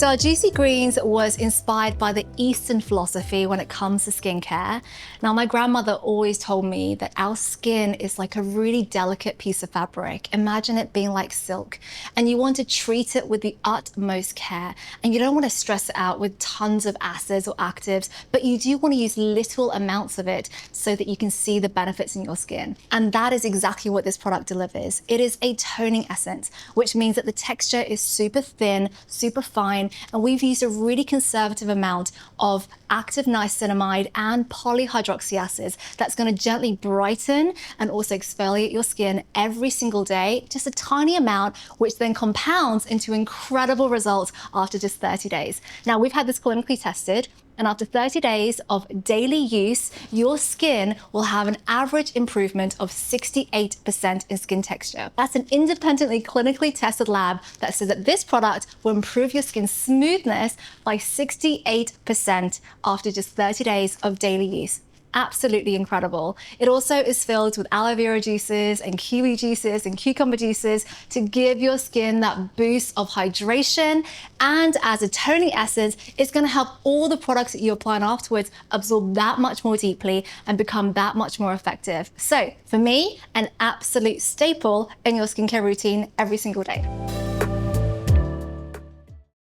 So our Juicy Greens was inspired by the Eastern philosophy when it comes to skincare. Now, my grandmother always told me that our skin is like a really delicate piece of fabric. Imagine it being like silk, and you want to treat it with the utmost care. And you don't want to stress it out with tons of acids or actives, but you do want to use little amounts of it so that you can see the benefits in your skin. And that is exactly what this product delivers. It is a toning essence, which means that the texture is super thin, super fine, and we've used a really conservative amount of active niacinamide and polyhydroxy acids that's going to gently brighten and also exfoliate your skin every single day, just a tiny amount, which then compounds into incredible results after just 30 days. Now, we've had this clinically tested, and after 30 days of daily use, your skin will have an average improvement of 68% in skin texture. That's an independently clinically tested lab that says that this product will improve your skin smoothness by 68% after just 30 days of daily use. Absolutely incredible. It also is filled with aloe vera juices and kiwi juices and cucumber juices to give your skin that boost of hydration. And as a toning essence, it's going to help all the products that you apply afterwards absorb that much more deeply and become that much more effective. So for me, an absolute staple in your skincare routine every single day.